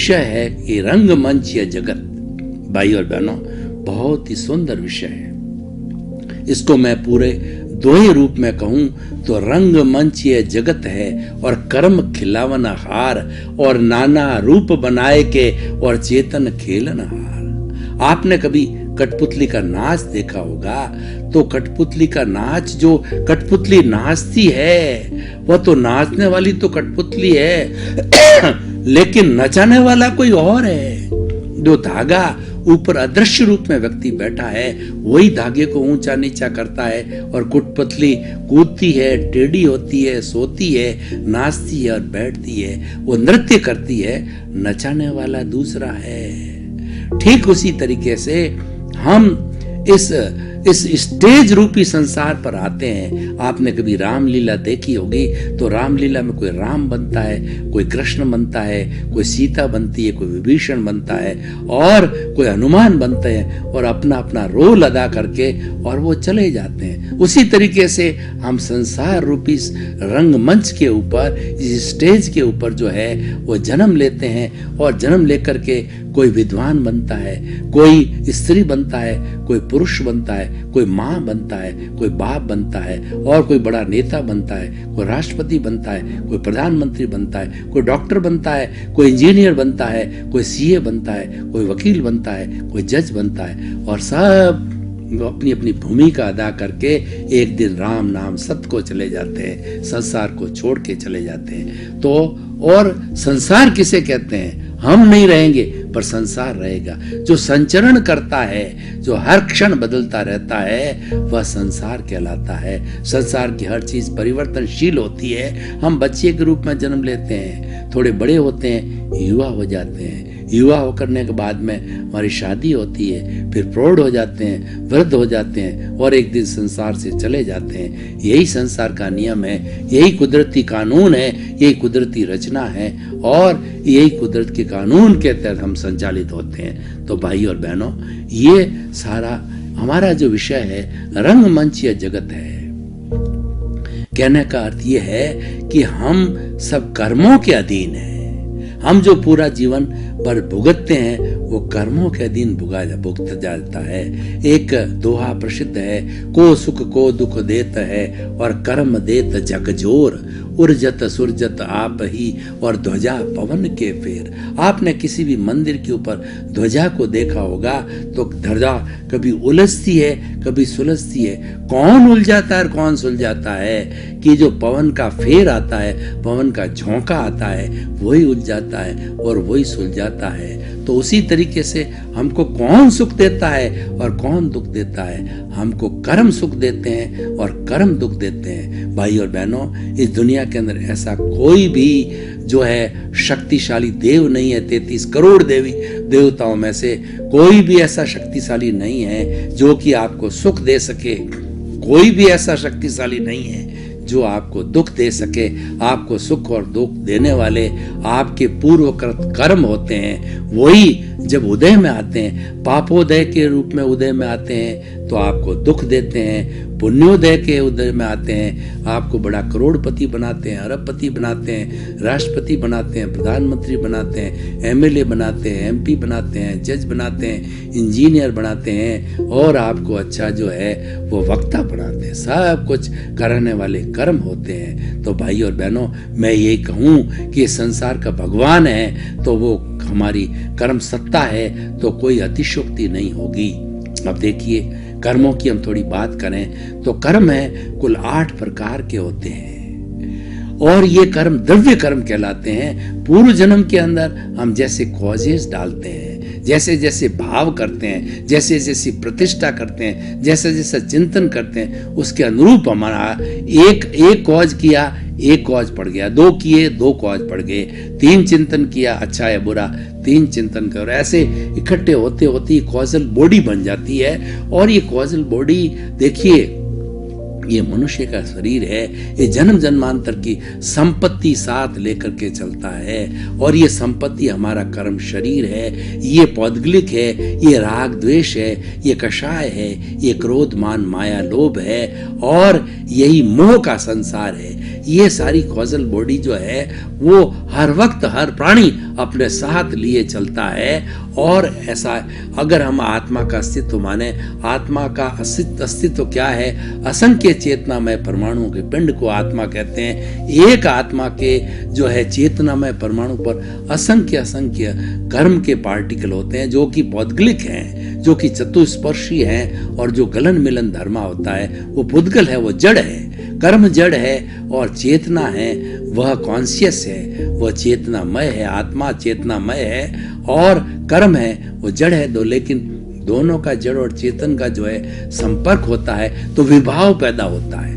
विषय है कि रंगमंच या जगत। भाई और बहनों, बहुत ही सुंदर विषय है। इसको मैं पूरे दो ही रूप में कहूं तो रंगमंच ये जगत है और कर्म खिलावन हार और नाना रूप बनाए के और चेतन खेलन हार। आपने कभी कठपुतली का नाच देखा होगा, तो कठपुतली का नाच, जो कठपुतली नाचती है वह तो नाचने वाली तो कठपुतली है लेकिन नचाने वाला कोई और है। जो धागा ऊपर अदृश्य रूप में व्यक्ति बैठा है वही धागे को ऊंचा नीचा करता है, और कठपुतली कूदती है, टेढ़ी होती है, सोती है, नाचती है और बैठती है, वो नृत्य करती है। नचाने वाला दूसरा है। ठीक उसी तरीके से हम इस स्टेज रूपी संसार पर आते हैं। आपने कभी रामलीला देखी होगी, तो रामलीला में कोई राम बनता है, कोई कृष्ण बनता है, कोई सीता बनती है, कोई विभीषण बनता है और कोई हनुमान बनते हैं और अपना अपना रोल अदा करके और वो चले जाते हैं। उसी तरीके से हम संसार रूपी रंगमंच के ऊपर, इस स्टेज के ऊपर जो है वो जन्म लेते हैं, और जन्म लेकर के कोई विद्वान बनता है, कोई स्त्री बनता है, कोई पुरुष बनता है, कोई माँ बनता है, कोई बाप बनता है, और कोई बड़ा नेता बनता है, कोई राष्ट्रपति बनता है, कोई प्रधानमंत्री बनता है, कोई डॉक्टर बनता है, कोई इंजीनियर बनता है, कोई सीए बनता है, कोई वकील बनता है, कोई जज बनता है, और सब अपनी अपनी भूमिका अदा करके एक दिन राम नाम सत्य को चले जाते हैं, संसार को छोड़ के चले जाते हैं। तो और संसार किसे कहते हैं? हम नहीं रहेंगे पर संसार रहेगा। जो संचरण करता है, जो हर क्षण बदलता रहता है, वह संसार कहलाता है। संसार की हर चीज परिवर्तनशील होती है। हम बच्चे के रूप में जन्म लेते हैं, थोड़े बड़े होते हैं, युवा हो जाते हैं, युवा होकर के बाद में हमारी शादी होती है, फिर प्रौढ़ हो जाते हैं, वृद्ध हो जाते हैं और एक दिन संसार से चले जाते हैं। यही संसार का नियम है, यही कुदरती कानून है, यही कुदरती रचना है, और यही कुदरत के कानून के तहत हम संचालित होते हैं। तो भाई और बहनों, ये सारा हमारा जो विषय है रंगमंच या जगत है। कहने का अर्थ ये है कि हम सब कर्मों के अधीन हैं। हम जो पूरा जीवन पर भुगतते हैं वो कर्मों के अधीन भुगत जाता है। एक दोहा प्रसिद्ध है, को सुख को दुख देत है और कर्म देत जगजोर, उर्जत सुरजत आप ही और ध्वजा पवन के फेर। आपने किसी भी मंदिर के ऊपर ध्वजा को देखा होगा तो ध्वजा कभी उलझती है, कभी सुलझती है। कौन उलझाता है और कौन सुलझाता है? कि जो पवन का फेर आता है, पवन का झोंका आता है, वही उलझाता है और वही सुलझाता है। तो उसी तरीके से हमको कौन सुख देता है और कौन दुख देता है? हमको कर्म सुख देते हैं और कर्म दुख देते हैं। भाई और बहनों, इस दुनिया के अंदर ऐसा कोई भी जो है शक्तिशाली देव नहीं है। 33 करोड़ देवताओं में से कोई भी ऐसा शक्तिशाली नहीं है जो कि आपको सुख दे सके। कोई भी ऐसा शक्तिशाली नहीं है जो आपको दुख दे सके। आपको सुख और दुख देने वाले आपके पूर्वकृत कर्म होते हैं। वही जब उदय में आते हैं, पापोदय के रूप में उदय में आते हैं, तो आपको दुख देते हैं। पुण्योदय के उदय में आते हैं, आपको बड़ा करोड़पति बनाते हैं, अरबपति बनाते हैं, राष्ट्रपति बनाते हैं, प्रधानमंत्री बनाते हैं, एमएलए बनाते हैं, एमपी बनाते हैं, जज बनाते हैं, इंजीनियर बनाते हैं, और आपको अच्छा जो है वो वक्ता बनाते हैं। सब कुछ करने वाले कर्म होते हैं। तो भाई और बहनों, मैं यही कहूँ कि संसार का भगवान है तो वो हमारी कर्म सत्ता है, तो कोई अतिशयोक्ति नहीं होगी। अब देखिए, कर्मों की हम थोड़ी बात करें तो कर्म है कुल 8 प्रकार के होते हैं, और ये कर्म द्रव्य कर्म कहलाते हैं। पूर्व जन्म के अंदर हम जैसे कॉजेस डालते हैं, जैसे जैसे भाव करते हैं, जैसे जैसे प्रतिष्ठा करते हैं, जैसे जैसे चिंतन करते हैं, उसके अनुरूप हमारा एक कॉज किया, एक कॉज पड़ गया, 2 किए 2 कॉज पड़ गए, 3 चिंतन किया, अच्छा या बुरा 3 चिंतन कर, ऐसे इकट्ठे होते होते कॉजल बॉडी बन जाती है। और ये कॉजल बॉडी देखिए, ये मनुष्य का शरीर है, ये जन्म जन्मांतर की संपत्ति साथ लेकर के चलता है, और ये संपत्ति हमारा कर्म शरीर है। ये पौद्गलिक है, ये राग द्वेष है, ये कषाय है, ये क्रोध मान माया लोभ है, और यही मोह का संसार है। ये सारी कॉजल बॉडी जो है वो हर वक्त हर प्राणी अपने साथ लिए चलता है। और ऐसा अगर हम आत्मा का अस्तित्व माने, आत्मा का अस्तित्व क्या है? असंख्य चेतनामय परमाणुओं के पिंड को आत्मा कहते हैं। एक आत्मा के जो है चेतनामय परमाणु पर असंख्य असंख्य कर्म के पार्टिकल होते हैं, जो कि पौद्गलिक हैं, जो कि चतुस्पर्शी हैं, और जो गलन मिलन धर्मा होता है वो पुद्गल है, वो जड़ है। कर्म जड़ है और चेतना है वह कॉन्शियस है, वह चेतनामय है। आत्मा चेतनामय है और कर्म है वो जड़ है दो, लेकिन दोनों का जड़ और चेतन का जो है संपर्क होता है तो विभाव पैदा होता है।